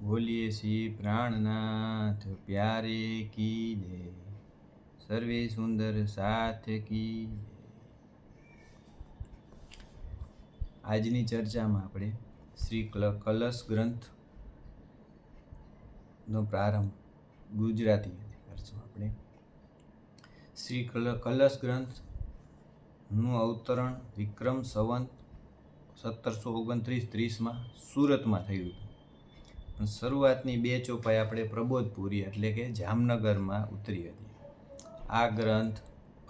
बोलिए श्री प्राणनाथ प्यारे की जय। सर्वे सुंदर साथ की આજની ચર્ચામાં આપણે શ્રી કલશ ગ્રંથનો પ્રારંભ ગુજરાતીથી કરશું. આપણે શ્રી કલશ ગ્રંથનું અવતરણ વિક્રમ સંવત 1729-30 સુરતમાં થયું હતું. પણ શરૂઆતની 2 ચોપાઈ આપણે પ્રબોધપુરી એટલે કે જામનગરમાં ઉતરી હતી. આ ગ્રંથ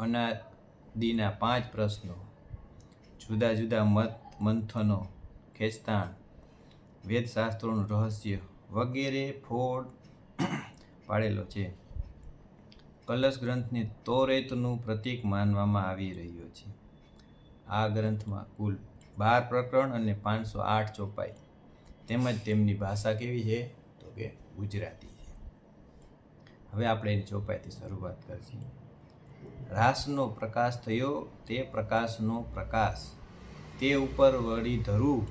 અનાદિના 5 પ્રશ્નો, જુદા જુદા મત મંથનો, ખેંચતાણ, વેદશાસ્ત્રોનું રહસ્ય વગેરે ફોડ પાડેલો છે. કલશ ગ્રંથને તોરેતનું પ્રતીક માનવામાં આવી રહ્યો છે. આ ગ્રંથમાં કુલ 12 પ્રકરણ અને 508 ચોપાઈ, તેમજ તેમની ભાષા કેવી છે તો કે ગુજરાતી છે. હવે આપણે એની ચોપાઈથી શરૂઆત કરીશું. રાસનો પ્રકાશ થયો, તે પ્રકાશનો પ્રકાશ, તે ઉપર વળી ધરું,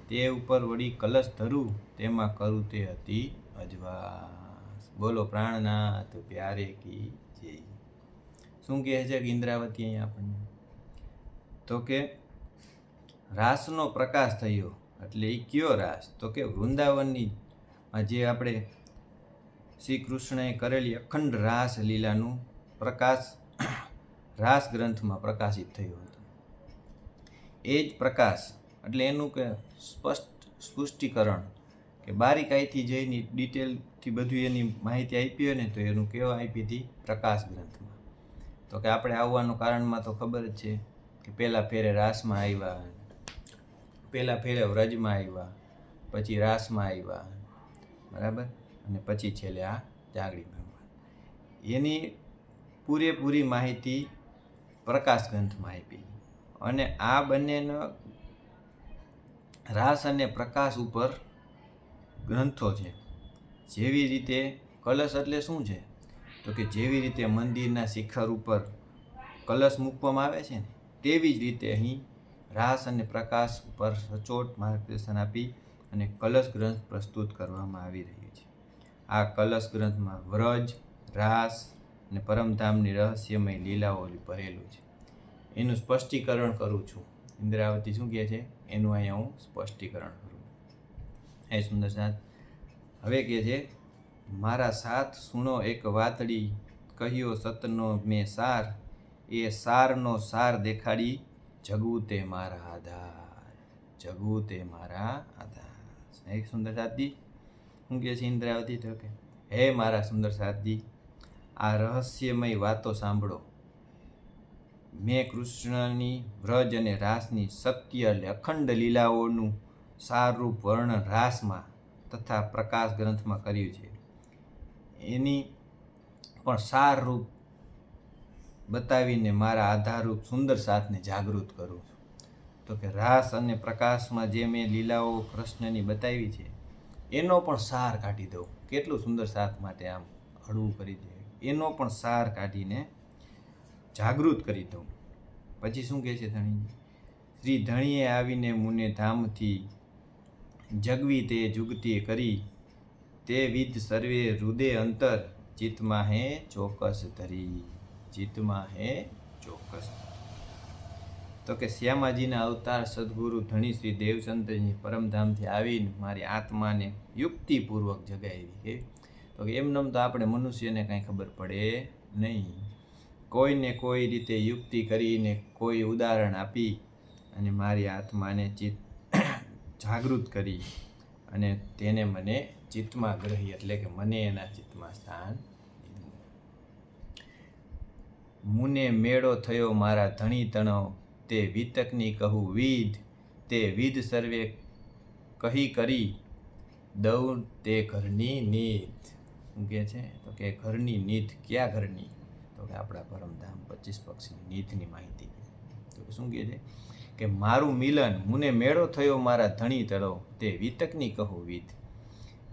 તે ઉપર વળી કલશ ધરું, તેમાં કરું તે હતી અજવાસ. બોલો પ્રાણનાથ પ્યારે કી જય. શું કહે છે કે ઇન્દ્રાવતી અહીંયા આપણને? તો કે રાસનો પ્રકાશ થયો એટલે એ કયો રાસ? તો કે વૃંદાવનની જે આપણે શ્રી કૃષ્ણએ કરેલી અખંડ રાસ લીલાનું પ્રકાશ રાસ ગ્રંથમાં પ્રકાશિત થયો હતો. એ જ પ્રકાશ એટલે એનું કે સ્પષ્ટીકરણ કે બારીકાઈથી જઈને ડિટેલથી બધું એની માહિતી આપી હોય ને, તો એનું કેવા આપી હતી? પ્રકાશ ગ્રંથમાં. તો કે આપણે આવવાનું કારણમાં તો ખબર જ છે કે પહેલાં ફેરે રાસમાં આવ્યા, પહેલાં ફેરે વ્રજમાં આવ્યા, પછી રાસમાં આવ્યા, બરાબર, અને પછી છેલ્લે આ જાગડી ભગવાન. એની પૂરેપૂરી માહિતી પ્રકાશ ગ્રંથમાં આપી. અને આ બંનેનો રાસ અને પ્રકાશ ઉપર ગ્રંથો છે. જેવી રીતે કલશ એટલે શું છે? તો કે જેવી રીતે મંદિરના શિખર ઉપર કલશ મૂકવામાં આવે છે ને, તેવી જ રીતે અહીં રાસ અને પ્રકાશ ઉપર સચોટ માર્ગદર્શન આપી અને કલશ ગ્રંથ પ્રસ્તુત કરવામાં આવી રહ્યું છે. આ કલશ ગ્રંથમાં વ્રજ, રાસ અને પરમધામની રહસ્યમય લીલાઓ ભરેલું છે. એનું સ્પષ્ટીકરણ કરું છું. ઇન્દ્રાવતી શું કહે છે? એનું અહીંયા હું સ્પષ્ટીકરણ કરું. હે સુંદર સાથ, હવે કહે છે, મારા સાથ સુણો એક વાતડી, કહ્યો સતનો મેં સાર, એ સારનો સાર દેખાડી, જગવું તે મારા આધાર, જગવું તે મારા આધાર. હે સુંદર સાથજી, શું કહે છે ઇન્દ્રાવતી? તો કે હે મારા સુંદર સાથજી, આ રહસ્યમય વાતો સાંભળો. મેં કૃષ્ણની વ્રજ અને રાસની સત્ય એટલે અખંડ લીલાઓનું સારરૂપ વર્ણન રાસમાં તથા પ્રકાશ ગ્રંથમાં કર્યું છે. એની પણ સારરૂપ બતાવીને મારા આધારરૂપ સુંદર સાથને જાગૃત કરું છું. તો કે રાસ અને પ્રકાશમાં જે મેં લીલાઓ કૃષ્ણની બતાવી છે, એનો પણ સાર કાઢી દઉં. કેટલું સુંદર સાથ માટે આમ હળવું કરી દે, એનો પણ સાર કાઢીને જાગૃત કરી દઉં. પછી શું કહે છે ધણીજી? શ્રી ધણીએ આવીને મુને ધામથી, જગવી તે જુગતી કરી, તે વિધ સર્વે હૃદય અંતર, ચિત્તમાં હે ચોકસ ધરી, ચિત્તમાં હે ચોકસ. તો કે શ્યામાજીના અવતાર સદગુરુ ધણી શ્રી દેવચંદ્રજી પરમધામથી આવીને મારી આત્માને યુક્તિપૂર્વક જગાવી. તો કે એમનેમ તો આપણે મનુષ્યને કાંઈ ખબર પડે નહીં. કોઈને કોઈ રીતે યુક્તિ કરીને કોઈ ઉદાહરણ આપી અને મારી આત્માને જાગૃત કરી અને તેને મને ચિત્તમાં ગ્રહી એટલે કે મને એના ચિત્તમાં સ્થાન દીધું. મુને મેળો થયો મારા ધણી તણો, તે વિતકની કહું વિધ, તે વિધ સર્વે કહી કરી, દઉં તે ઘરની નીત. શું કહે છે? તો કે ઘરની નીત. ક્યાં ઘરની? તો કે આપણા પરમધામ 25 પક્ષની નીતની માહિતી. તો શું કહે છે કે મારું મિલન, મુને મેળો થયો મારા ધણી તળો, તે વિતકની કહું વિધ.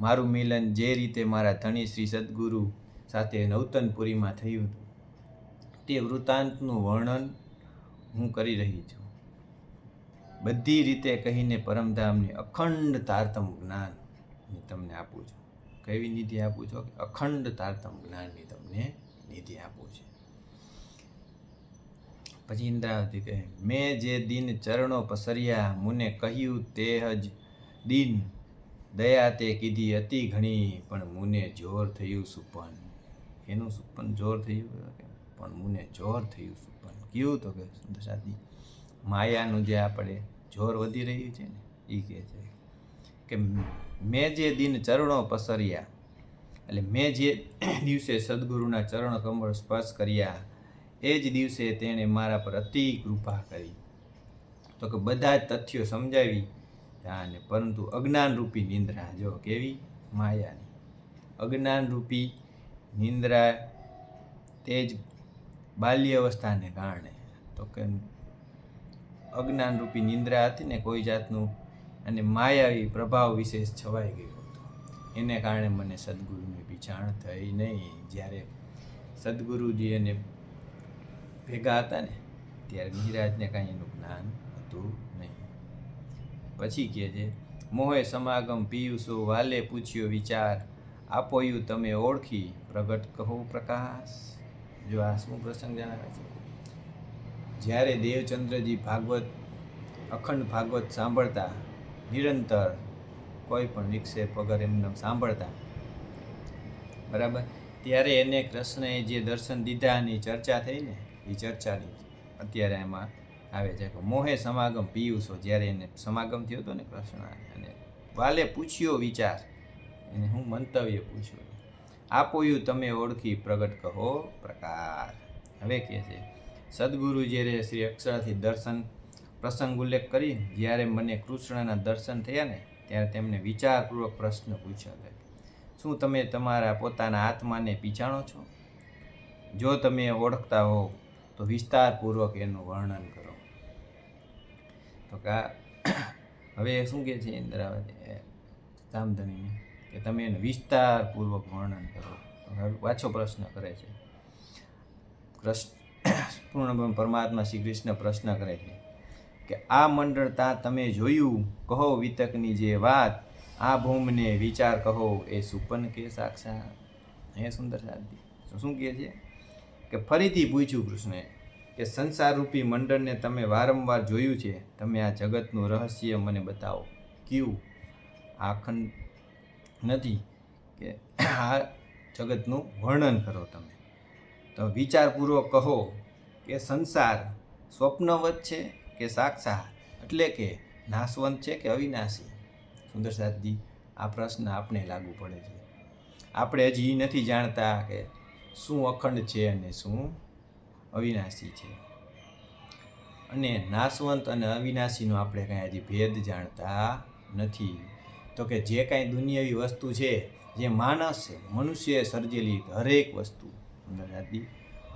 મારું મિલન જે રીતે મારા ધણી શ્રી સદગુરુ સાથે નવતનપુરીમાં થયું હતું, તે વૃત્તાંતનું વર્ણન હું કરી રહી છું. બધી રીતે કહીને પરમધામની અખંડ તારતમ જ્ઞાન તમને આપું છું. કેવી નિધિ આપું છું? અખંડ તારતમ જ્ઞાનની તમને નિધિ આપું છું. પછી ઇન્દ્રાવતી કહે, મેં જે દિન ચરણો પસર્યા, મુને કહ્યું તે જ દિન, દયા તે કીધી અતિ ઘણી, પણ મુને જોર થયું સુપન. એનું સુપન જોર થયું, પણ મુને જોર થયું સુપન. કયું? તો કે સુંદરસાદી માયાનું જે આપણે જોર વધી રહ્યું છે ને, એ કહે છે કે મેં જે દિન ચરણો પસર્યા, એટલે મેં જે દિવસે સદગુરુના ચરણ કમળ સ્પર્શ કર્યા, એ જ દિવસે તેણે મારા પર અતિ કૃપા કરી. તો કે બધા જ તથ્યો સમજાવી, અને પરંતુ અજ્ઞાનરૂપી નિંદ્રા, જો કેવી માયાની અજ્ઞાનરૂપી નિંદ્રા, તે જ બાલ્ય અવસ્થાને કારણે, તો કે અજ્ઞાનરૂપી નિંદ્રા હતી ને કોઈ જાતનું, અને માયાવી પ્રભાવ વિશેષ છવાઈ ગયો હતો. એને કારણે મને સદગુરુની પીછાણ થઈ નહીં. જ્યારે સદગુરુજી એને ભેગા હતા ને, ત્યારે ગિરિરાજને કાંઈ એનું જ્ઞાન હતું નહીં. પછી કહે છે, મોહે સમાગમ પિયુષો, વાલે પૂછ્યો વિચાર, આપોયું તમે ઓળખી, પ્રગટ કહો પ્રકાશ. જો આ શું પ્રસંગ જણાવે છે? જ્યારે દેવચંદ્રજી ભાગવત, અખંડ ભાગવત સાંભળતા, નિરંતર કોઈ પણ વિક્ષેપ વગર એમને સાંભળતા, બરાબર, ત્યારે એને કૃષ્ણએ જે દર્શન દીધાની ચર્ચા થઈ ને, એ ચર્ચાની અત્યારે એમાં આવે છે કે મોહે સમાગમ પિયુષો, જ્યારે એને સમાગમ થયો હતો ને કૃષ્ણ, અને વાલે પૂછ્યો વિચાર, એને હું મંતવ્ય પૂછ્યું, આપોયું તમે ઓળખી, પ્રગટ કહો પ્રકાર. હવે કહે છે, સદગુરુ જ્યારે શ્રી અક્ષરથી દર્શન પ્રસંગ ઉલ્લેખ કરી, જ્યારે મને કૃષ્ણના દર્શન થયા ને, ત્યારે તેમને વિચારપૂર્વક પ્રશ્ન પૂછ્યો કે શું તમે તમારા પોતાના આત્માને પીછાણો છો? જો તમે ઓળખતા હો તો વિસ્તારપૂર્વક એનું વર્ણન કરો. તો કે હવે શું કહે છે ઇન્દ્રાવતી કામધનીને, કે તમે એને વિસ્તારપૂર્વક વર્ણન કરો. હવે પાછો પ્રશ્ન કરે છે પૂર્ણ પરમાત્મા શ્રી કૃષ્ણ પ્રશ્ન કરે છે કે આ મંડળતા તમે જોયું, કહો વિતકની જે વાત, આ ભૂમને વિચાર કહો, એ સુપન કે સાક્ષાત. હે સુંદર સાધી શું કહે છે કે ફરીથી પૂછ્યું કૃષ્ણએ કે સંસારરૂપી મંડળને તમે વારંવાર જોયું છે, તમે આ જગતનું રહસ્ય મને બતાવો. કયું? આ અખંડ નથી, કે આ જગતનું વર્ણન કરો તમે. તો વિચારપૂર્વક કહો કે સંસાર સ્વપ્નવત છે કે સાક્ષાત, એટલે કે નાશવંત છે કે અવિનાશી. સુંદર સાધજી આ પ્રશ્ન આપણે લાગુ પડે છે. આપણે હજી નથી જાણતા કે શું અખંડ છે અને શું અવિનાશી છે, અને નાશવંત અને અવિનાશીનો આપણે કાંઈ હજી ભેદ જાણતા નથી. તો કે જે કાંઈ દુનિયાવી વસ્તુ છે, જે માણસ છે, મનુષ્યએ સર્જેલી હરેક વસ્તુ, સુંદર સાધજી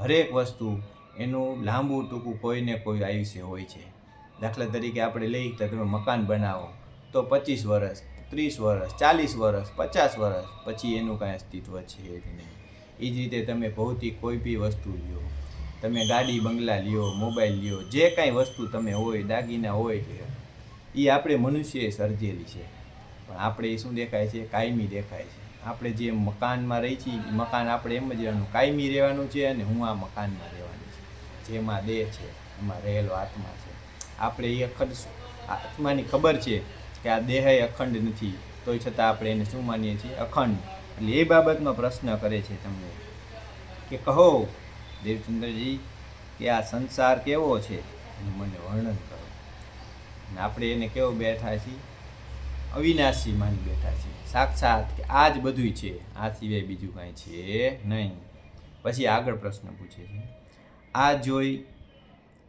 હરેક વસ્તુ એનું લાંબુ ટૂંકું કોઈને કોઈ આયુષ્ય હોય છે. દાખલા તરીકે આપણે લઈએ તો તમે મકાન બનાવો તો 25 વર્ષ, 30 વર્ષ, 40 વર્ષ, 50 વર્ષ પછી એનું કાંઈ અસ્તિત્વ છે જ નહીં. એ જ રીતે તમે ભૌતિક કોઈ બી વસ્તુ લ્યો, તમે ગાડી બંગલા લ્યો, મોબાઈલ લ્યો, જે કાંઈ વસ્તુ તમે હોય, દાગીના હોય કે એ આપણે મનુષ્યએ સર્જેલી છે. પણ આપણે એ શું દેખાય છે? કાયમી દેખાય છે. આપણે જે મકાનમાં રહી છીએ, મકાન આપણે એમ જ રહેવાનું, કાયમી રહેવાનું છે, અને હું આ મકાનમાં રહેવાનું છે. જેમાં દેહ છે એમાં રહેલો આત્મા છે. આપણે એ અખંડ આત્માની ખબર છે કે આ દેહ અખંડ નથી, તોય છતાં આપણે એને શું માનીએ છીએ? અખંડ. એટલે એ બાબતનો પ્રશ્ન કરે છે તમને કે કહો દેવચંદ્રજી કે આ સંસાર કેવો છે એનું મને વર્ણન કરો. અને આપણે એને કેવો બેઠા છીએ? અવિનાશી માની બેઠા છીએ, સાક્ષાત, કે આ જ બધું છે, આ સિવાય બીજું કાંઈ છે નહીં. પછી આગળ પ્રશ્ન પૂછે છે, આ જોઈ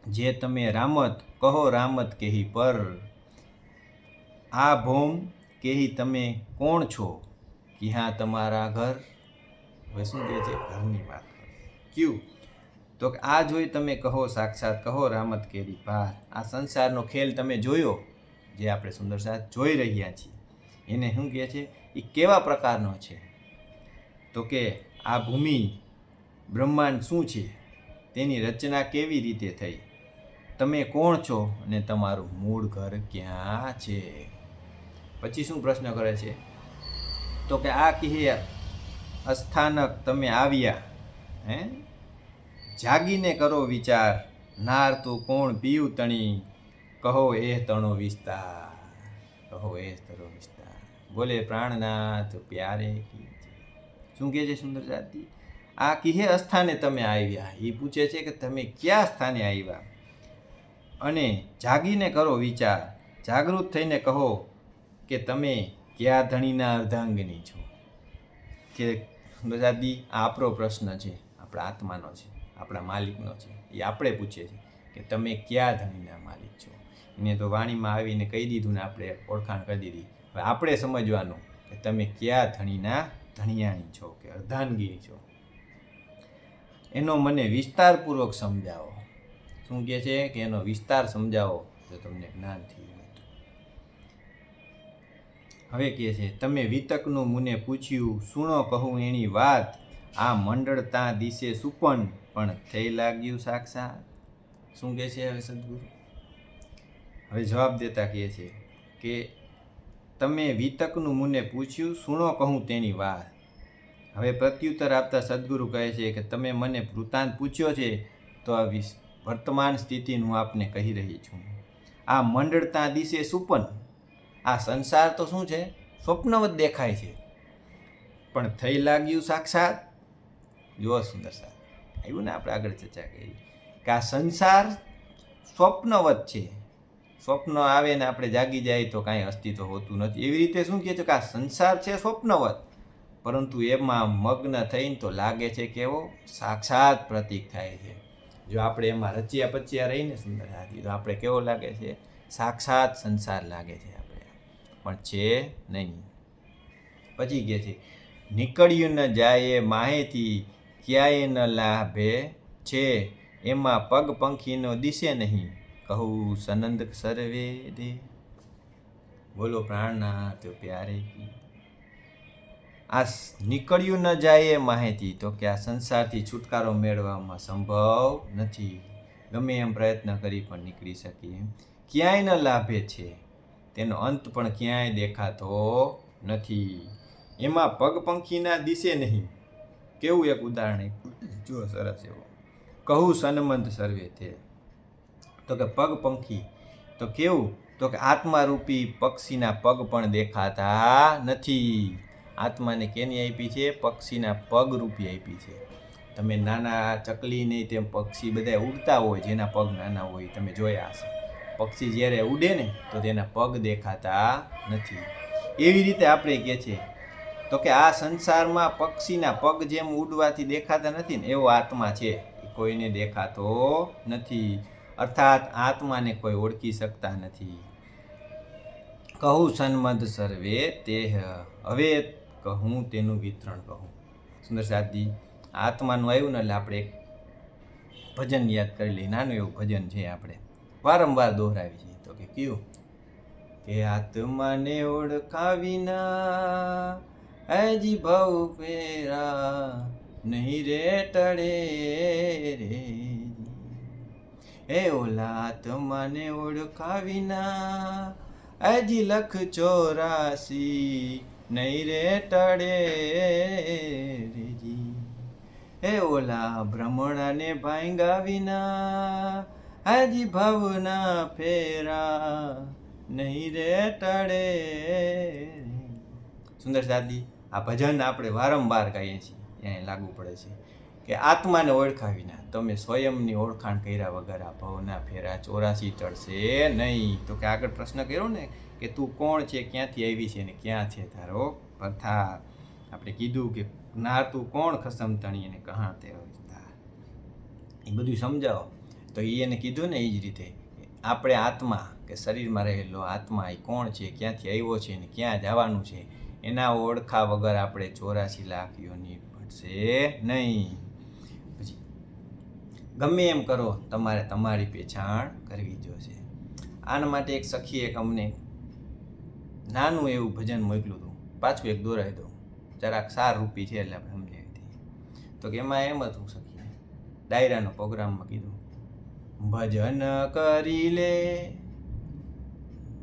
જે તમે રામત, કહો રામત કેહી પર, આ ભોમ કેહી તમે કોણ છો, ક્યાં તમારા ઘર? હવે શું કહે છે? ઘરની વાત કરે. ક્યું? તો આ જોઈ તમે કહો સાક્ષાત, કહો રામત કેરી પાર. આ સંસારનો ખેલ તમે જોયો, જે આપણે સુંદર સાથ જોઈ રહ્યા છીએ, એને શું કહે છે? એ કેવા પ્રકારનો છે? તો કે આ ભૂમિ બ્રહ્માંડ શું છે, તેની રચના કેવી રીતે થઈ, તમે કોણ છો, અને તમારું મૂળ ઘર ક્યાં છે? પછી શું પ્રશ્ન કરે છે? તો કે આ કહે અસ્થાનક તમે આવ્યા, હે જાગીને કરો વિચાર, નાર તું કોણ પીયું તણી, કહો એ તણો વિસ્તાર, કહો એ તણો વિસ્તાર, બોલે પ્રાણનાથ પ્યારે કી જય. શું કહે છે સુંદર જાતિ? આ કિહે અસ્થાને તમે આવ્યા, એ પૂછે છે કે તમે ક્યાં સ્થાને આવ્યા, અને જાગીને કરો વિચાર, જાગૃત થઈને કહો કે તમે ક્યાં ધણીના અર્ધાંગની છો. કે સુંદર જાતિ, આ આપણો પ્રશ્ન છે, આપણા આત્માનો છે, આપણા માલિકનો છે. એ આપણે પૂછીએ છીએ કે તમે ક્યાં ધણીના માલિક છો. એને તો વાણીમાં આવીને કહી દીધું ને આપણે ઓળખાણ કરી દીધી. હવે આપણે સમજવાનું કે તમે ક્યાં ધણીના ધણિયાણી છો કે અર્ધાંગી છો, એનો મને વિસ્તારપૂર્વક સમજાવો. શું કહે છે કે એનો વિસ્તાર સમજાવો તો તમને જ્ઞાન થઈ જાય. હવે કહે છે તમે વિતકનું મુને પૂછ્યું, સુણો કહું એની વાત, આ મંડળ ત્યાં દિશે સુપન, પણ થઈ લાગ્યું સાક્ષાત. શું કહે છે હવે સદગુરુ? હવે જવાબ દેતા કહે છે કે તમે વિતકનું મુને પૂછ્યું, સુણો કહું તેની વાત. હવે પ્રત્યુત્તર આપતા સદગુરુ કહે છે કે તમે મને વૃત્તાંત પૂછ્યો છે, તો આ વર્તમાન સ્થિતિનું હું આપને કહી રહી છું. આ મંડળતા દિશે સુપન, આ સંસાર તો શું છે? સ્વપ્નવત દેખાય છે, પણ થઈ લાગ્યું સાક્ષાત. જુઓ સુંદર સાહેબ, આવ્યું ને આપણે આગળ ચર્ચા કરી કે આ સંસાર સ્વપ્નવત છે. સ્વપ્ન આવે ને આપણે જાગી જાય તો કાંઈ અસ્તિત્વ હોતું નથી. એવી રીતે શું કહે છે કે આ સંસાર છે સ્વપ્નવત, પરંતુ એમાં મગ્ન થઈને તો લાગે છે કેવો સાક્ષાત પ્રતીક થાય છે. જો આપણે એમાં રચ્યા પચ્યા રહીને સુંદર સાથી, તો આપણે કેવો લાગે છે? સાક્ષાત સંસાર લાગે છે આપણે, પણ છે નહીં. પછી કહે છે નીકળ્યું ન જાય માહેથી, ક્યાંય ન લાભે છે, એમાં પગ પંખીનો દિશે નહીં, કહું સનંદ સર્વે દે. બોલો પ્રાણનાથ પ્યારે કી. આ નીકળ્યું ન જાય એ માહિતી, તો કે આ સંસારથી છુટકારો મેળવવામાં સંભવ નથી. ગમે એમ પ્રયત્ન કરી પણ નીકળી શકીએ. ક્યાંય ન લાભે છે, તેનો અંત પણ ક્યાંય દેખાતો નથી. એમાં પગ પંખીના દિશે નહીં. કેવું એક ઉદાહરણ જુઓ, સરસ એવું. કહું સન્મંત સર્વે તે, તો કે પગ પંખી તો કેવું? તો કે આત્મારૂપી પક્ષીના પગ પણ દેખાતા નથી. આત્માને કેની આપી છે? પક્ષીના પગ રૂપી આપી છે. તમે નાના ચકલી નહીં તેમ પક્ષી બધા ઉડતા હોય, જેના પગ નાના હોય તમે જોયા હશે. પક્ષી જ્યારે ઉડે ને તો તેના પગ દેખાતા નથી. એવી રીતે આપણે કહે છે તો કે આ સંસારમાં પક્ષીના પગ જેમ ઉડવાથી દેખાતા નથી ને, એવો આત્મા છે, એ કોઈને દેખાતો નથી. અર્થાત આત્માને કોઈ ઓળખી શકતા નથી. કહું સન્મદ સર્વે તે, હવે કહું તેનું વિતરણ કહું. સુંદર સાથી, આત્માનું આવ્યું ને એટલે આપણે એક ભજન યાદ કરી લઈએ. નાનું એવું ભજન છે, આપણે વારંવાર દોહરાવી છીએ. તો કે કયું? કે આત્માને ઓળખાવીના હજી ભવ પેરા, નહીં રે ટળે રે. એ ઓલા આત્માને ઓળખાવીના હજી 184, નહીં રે ટળે રેજી. એ ઓલા ભ્રમણાને ભાંગા વિના હજી ભવના ફેરા, નહીં રે ટળે. સુંદર સાદી, આ ભજન આપણે વારંવાર ગાઈએ છીએ, ત્યાં લાગુ પડે છે કે આત્માને ઓળખાવીના તમે સ્વયંની ઓળખાણ કર્યા વગર આ ભવના ફેરા 84 ટળશે નહીં. તો કે આગળ પ્રશ્ન કર્યો ને કે તું કોણ છે, ક્યાંથી આવી છે ને ક્યાં છે તારો પ્રથા. આપણે કીધું કે નાર તું કોણ ખસમ તણી અને કહાં તે વિસ્તાર. એ બધું સમજાવો તો એને કીધું ને એ જ રીતે આપણે આત્મા કે શરીરમાં રહેલો આત્મા એ કોણ છે, ક્યાંથી આવ્યો છે ને ક્યાં જવાનું છે, એના ઓળખા વગર આપણે 84 લાખ યોની ભટશે નહીં. પછી ગમે એમ કરો તમારે તમારી પહેચાણ કરવી જોશે. આના માટે એક સખી એક અમને નાનું એવું ભજન મોકલું હતું, પાછું એક દોરાવી દઉં, જરાક સાર રૂપી છે એટલે આપણે સમજાવી દઈએ. તો કે એમાં એમ હતું સખી, ડાયરાનો પ્રોગ્રામમાં કીધું ભજન કરી લે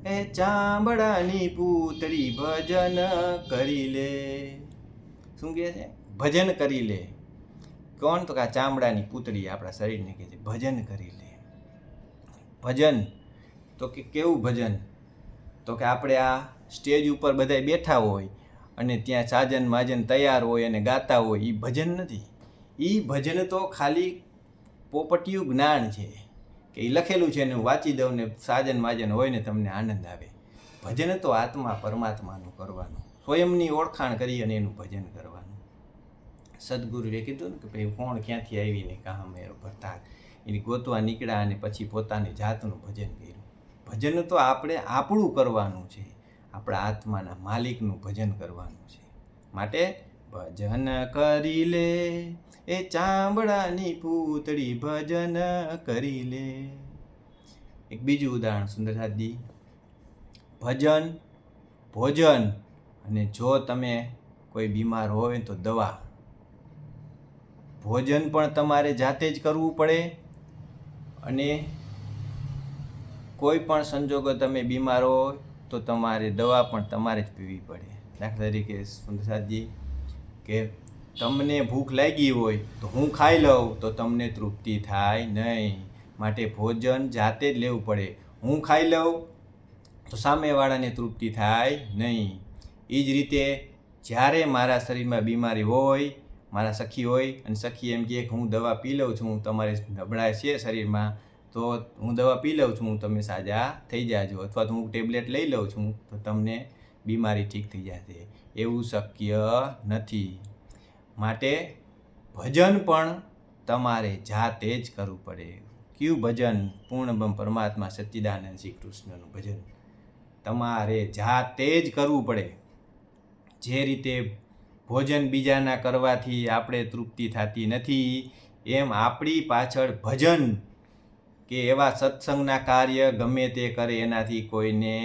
એ ચામડાની પૂતળી ભજન કરી લે. શું કહે છે? ભજન કરી લે. કોણ? તો કે આ ચામડાની પૂતળી આપણા શરીરને કહે છે ભજન કરી લે. ભજન તો કે કેવું ભજન? તો કે આપણે આ સ્ટેજ ઉપર બધાય બેઠા હોય અને ત્યાં સાજન માજન તૈયાર હોય અને ગાતા હોય, એ ભજન નથી. એ ભજન તો ખાલી પોપટિયું જ્ઞાન છે કે એ લખેલું છે ને હું વાંચી દઉં ને સાજન માજન હોય ને તમને આનંદ આવે. ભજન તો આત્મા પરમાત્માનું કરવાનું, સ્વયંની ઓળખાણ કરી અને એનું ભજન કરવાનું. સદગુરુએ કીધું ને કે ભાઈ કોણ ક્યાંથી આવીને કાં મેરો ભરતા એની ગોતવા નીકળ્યા અને પછી પોતાની જાતનું ભજન કર્યું. ભજન તો આપણે આપણું કરવાનું છે, આપણા આત્માના માલિકનું ભજન કરવાનું છે. માટે ભજન કરી લે એ ચામડાની પૂતળી ભજન કરી લે. એક બીજું ઉદાહરણ સુંદરસાદી, ભજન, ભોજન અને જો તમે કોઈ બીમાર હોય તો દવા. ભોજન પણ તમારે જાતે જ કરવું પડે અને કોઈ પણ સંજોગો તમે બીમાર હોય તો તમારે દવા પણ તમારે જ પીવી પડે. દાખલા તરીકે સુંદરસાદજી કે તમને ભૂખ લાગી હોય તો હું ખાઈ લઉં તો તમને તૃપ્તિ થાય નહીં, માટે ભોજન જાતે જ લેવું પડે. હું ખાઈ લઉં તો સામેવાળાને તૃપ્તિ થાય નહીં. એ જ રીતે જ્યારે મારા શરીરમાં બીમારી હોય, મારા સખી હોય અને સખી એમ કહે કે હું દવા પી લઉં છું, તમારે નબળાઈ છે શરીરમાં તો હું દવા પી લઉં છું, તમે સાજા થઈ જાજો, અથવા તો હું ટેબ્લેટ લઈ લઉં છું તો તમને બીમારી ઠીક થઈ જશે. એવું શક્ય નથી. માટે ભજન પણ તમારે જાતે જ કરવું પડે. કયું ભજન? પૂર્ણ પરમાત્મા સચ્ચિદાનંદ શ્રી કૃષ્ણનું ભજન તમારે જાતે જ કરવું પડે. જે રીતે ભોજન બીજાના કરવાથી આપણે તૃપ્તિ થતી નથી, એમ આપણી પાછળ ભજન કે એવા સત્સંગના કાર્ય ગમે તે કરે એનાથી કોઈને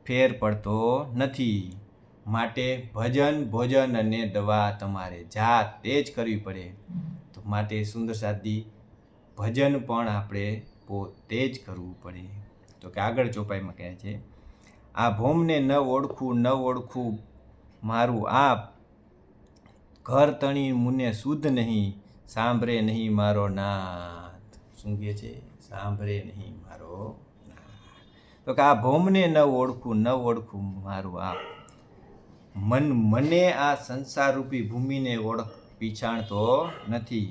ફેર પડતો નથી. માટે ભજન, ભોજન અને દવા તમારે જાતે જ કરવી પડે. તો માટે સુંદરસાદી ભજન પણ આપણે પોતે જ કરવું પડે. તો કે આગળ ચોપાઈમાં કહે છે, આ ભોમને ન ઓળખું ન ઓળખું મારું આપ, ઘર તણી મુને શુદ્ધ નહીં, સાંભળે નહીં મારો નાથ. શું કહે છે? સાંભળે નહીં મારો નાથ. તો કે આ ભોમને ન ઓળખું ન ઓળખું મારું આપ, મને આ સંસારરૂપી ભૂમિને પીછાણતો નથી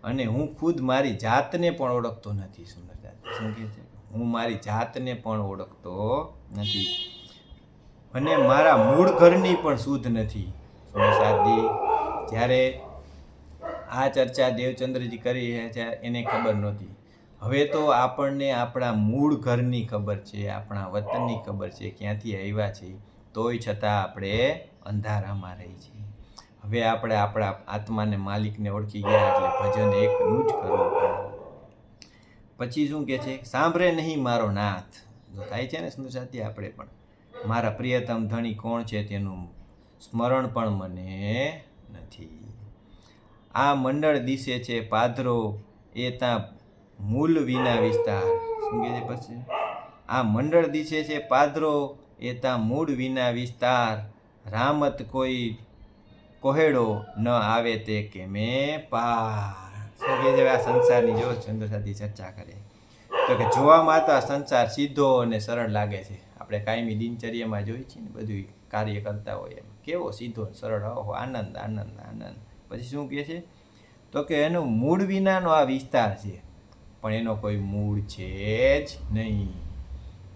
અને હું ખુદ મારી જાતને પણ ઓળખતો નથી. સુંદરતા શું કહે છે? હું મારી જાતને પણ ઓળખતો નથી અને મારા મૂળ ઘરની પણ શુદ્ધ નથી. સુંદરસાદી જ્યારે આ ચર્ચા દેવચંદ્રજી કરી રહ્યા છે એને ખબર નહોતી. હવે તો આપણને આપણા મૂળ ઘરની ખબર છે, આપણા વતનની ખબર છે, ક્યાંથી આવ્યા છે, તોય છતાં આપણે અંધારામાં રહી છીએ. હવે આપણે આપણા આત્માને માલિકને ઓળખી ગયા એટલે ભજન એકનું જ કરવું પડે. પછી શું કહે છે? સાંભળે નહીં મારો નાથ. જો થાય છે ને સુંદરસાદી આપણે પણ મારા પ્રિયતમ ધણી કોણ છે તેનું સ્મરણ પણ મને નથી. આ મંડળ દિશે છે પાધરો એ ત્યાં મૂલ વિના વિસ્તાર. શું કહે છે પછી? આ મંડળ દિશે છે પાધરો એ ત્યાં મૂળ વિના વિસ્તાર, રામત કોઈ કોહેડો ન આવે તે કે મેં પાર. શું કહે છે? આ સંસારની જો સુંદરસાદી ચર્ચા કરે તો કે જોવામાં તો આ સંસાર સીધો અને સરળ લાગે છે. આપણે કાયમી દિનચર્યામાં જોઈએ છીએ ને બધું કાર્ય કરતા હોય એમ કેવો સીધો સરળ, ઓહો આનંદ આનંદ આનંદ. પછી શું કહે છે? તો કે એનું મૂળ વિનાનો આ વિસ્તાર છે, પણ એનો કોઈ મૂળ છે જ નહીં.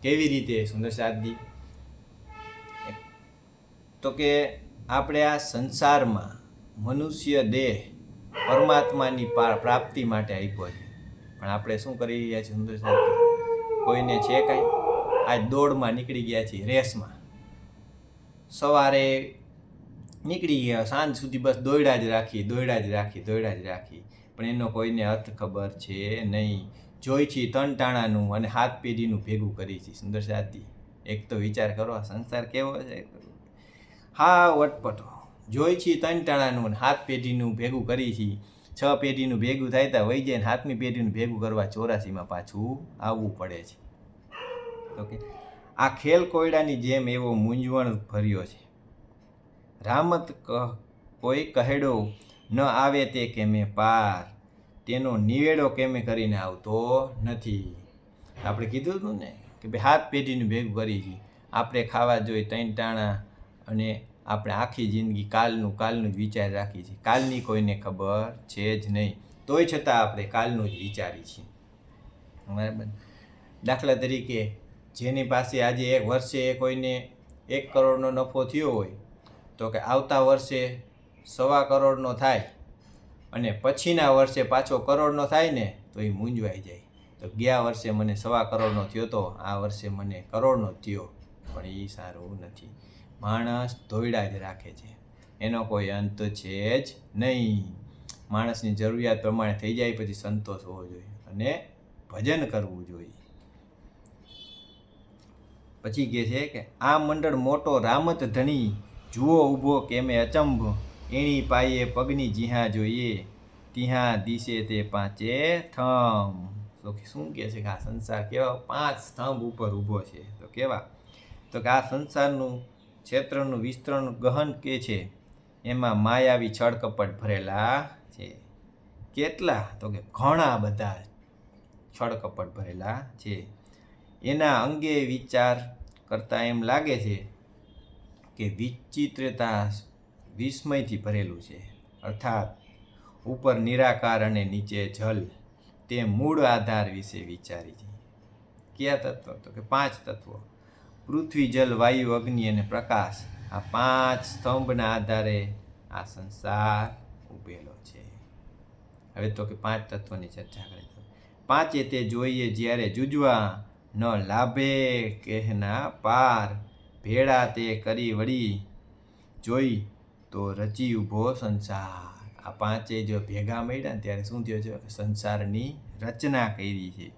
કેવી રીતે સુંદરસાદી? તો કે આપણે આ સંસારમાં મનુષ્ય દેહ પરમાત્માની પ્રાપ્તિ માટે આપ્યો છે, પણ આપણે શું કરી રહ્યા છીએ સુંદરસાદી? કોઈને છે કાંઈ? આજ દોડમાં નીકળી ગયા છીએ, રેસમાં. સવારે નીકળી ગયા, સાંજ સુધી બસ દોડ્યા જ રાખી, પણ એનો કોઈને અર્થ ખબર છે નહીં. જોઈ છીએ તનટાણાનું અને હાથ પેઢીનું ભેગું કરી છે. સુંદરસાદી એક તો વિચાર કરો, આ સંસાર કેવો છે? હા વટપટો. જોઈ છીએ તનટાણાનું અને હાથ પેઢીનું ભેગું કરી છીએ. 6 પેઢીનું ભેગું થાય ત્યાં વહી જાય ને 7મી પેઢીનું ભેગું કરવા 84માં પાછું આવવું પડે છે. ઓકે, આ ખેલ કોયડાની જેમ એવો મૂંઝવણ ભર્યો છે. રામત કોઈ કહેડો ન આવે તે કેમે પાર, તેનો નિવેડો કેમે કરીને આવતો નથી. આપણે કીધું હતું ને કે ભાઈ 7 પેઢીનું ભેગું કરી છે. આપણે ખાવા જોઈએ 3 ટાણા અને આપણે આખી જિંદગી કાલનું જ વિચાર રાખીએ છીએ. કાલની કોઈને ખબર છે જ નહીં, તોય છતાં આપણે કાલનું જ વિચારીએ છીએ. બરાબર. દાખલા તરીકે જેની પાસે આજે એક વર્ષે કોઈને 1 કરોડનો નફો થયો હોય તો કે આવતા વર્ષે 1.25 કરોડનો થાય અને પછીના વર્ષે પાછો કરોડનો થાય ને તો એ મૂંઝવાઈ જાય. તો ગયા વર્ષે મને 1.25 કરોડનો થયો તો આ વર્ષે મને કરોડનો થયો, પણ એ સારું નથી. માણસ દોયડા જ રાખે છે, એનો કોઈ અંત છે જ નહીં. માણસની જરૂરિયાત પ્રમાણે થઈ જાય પછી સંતોષ હોવો જોઈએ અને ભજન કરવું જોઈએ. પછી કહે છે કે આ મંડળ મોટો રામત ધણી, જુઓ ઊભો કેમે અચંભ, એણી પાયે પગની જીહા જોઈએ, તિહા દિશે તે 5 થંભ. તો શું કહે છે કે આ સંસાર કેવા 5 સ્તંભ ઉપર ઊભો છે? તો કેવા? તો કે આ સંસારનું ક્ષેત્રનું વિસ્તરણ ગહન કે છે, એમાં માયાવી છળ કપટ ભરેલા છે. કેટલા? તો કે ઘણા બધા છળ કપટ ભરેલા છે. એના અંગે વિચાર કરતાં એમ લાગે છે કે વિચિત્રતા વિસ્મયથી ભરેલું છે. અર્થાત ઉપર નિરાકાર અને નીચે જલ, તે મૂળ આધાર વિશે વિચારી છે. કયા તત્વ? તો કે 5 તત્વો: પૃથ્વી, જલ, વાયુ, અગ્નિ અને પ્રકાશ. આ 5 સ્તંભના આધારે આ સંસાર ઉભેલો છે. હવે તો કે 5 તત્વની ચર્ચા કરી. 5 તે જોઈએ જ્યારે જુજવા, ન લાભે કહેના પાર, ભેળા તે કરી વળી, જોઈ તો રચી ઊભો સંસાર. આ 5 જો ભેગા મળ્યા ને ત્યારે શું થયો છે? સંસારની રચના કરી છે.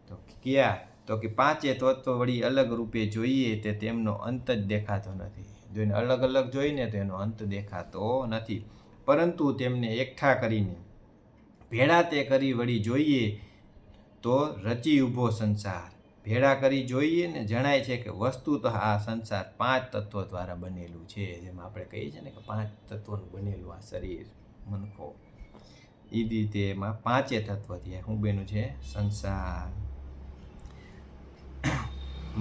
તો ક્યાં? તો કે 5 તત્વો વળી અલગ રૂપે જોઈએ તે તેમનો અંત જ દેખાતો નથી. જોઈને અલગ અલગ જોઈને તો એનો અંત દેખાતો નથી, પરંતુ તેમને એકઠા કરીને ભેળા તે કરી વળી જોઈએ તો રચી ઊભો સંસાર. ભેળા કરી જોઈએ ને જણાય છે કે વસ્તુ તો આ સંસાર 5 તત્વો દ્વારા બનેલું છે. જેમ આપણે કહીએ છીએ ને કે 5 તત્વોનું બનેલું આ શરીર, મનખો, એ રીતે એમાં 5 તત્વથી શું બન્યું છે? સંસાર.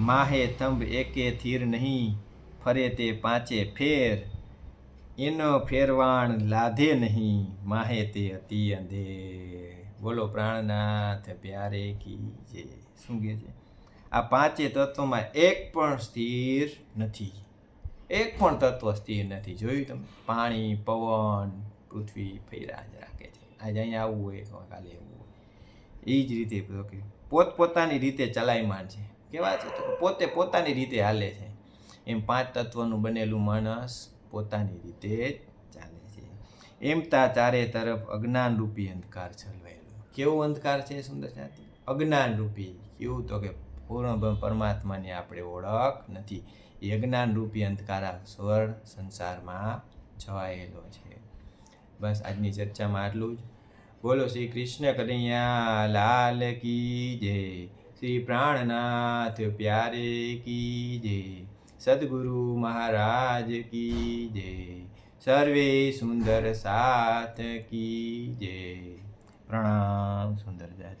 માહે થંભ એકે થીર નહીં, ફરે તે 5 ફેર, એનો ફેરવાણ લાધે નહીં, માહે તે અતિ અંધેર. બોલો પ્રાણનાથ પ્યારે કી જય. શું કહે છે? આ 5 તત્વોમાં એક પણ સ્થિર નથી. એક પણ તત્વ સ્થિર નથી. જોયું તમે? પાણી, પવન, પૃથ્વી ફેરા જ રાખે છે. આજે અહીંયા આવવું હોય, કાલે આવવું હોય. એ જ રીતે પોતપોતાની રીતે ચલાયમાન છે. કેવા છે? તો પોતે પોતાની રીતે હાલે છે. એમ 5 તત્વનું બનેલું માણસ પોતાની રીતે જ ચાલે છે. એમ તા ચારે તરફ અજ્ઞાન રૂપી અંધકાર છલવાયેલો. કેવો અંધકાર છે સુંદર સાથી? અજ્ઞાન રૂપી. કેવું? તો કે પૂર્ણ પરમાત્માની આપણે ઓળખ નથી. એ અજ્ઞાન રૂપી અંધકાર સ્વર્ણ સંસારમાં છવાયેલો છે. બસ આજની ચર્ચામાં આટલું જ. બોલો શ્રી કૃષ્ણ કનૈયા લાલ કી જય. શ્રી પ્રાણનાથ પ્યારે કી જય. સદગુરુ મહારાજ કી જય. સર્વે સુંદર સાથ કી જય. પ્રણામ સુંદર જાત.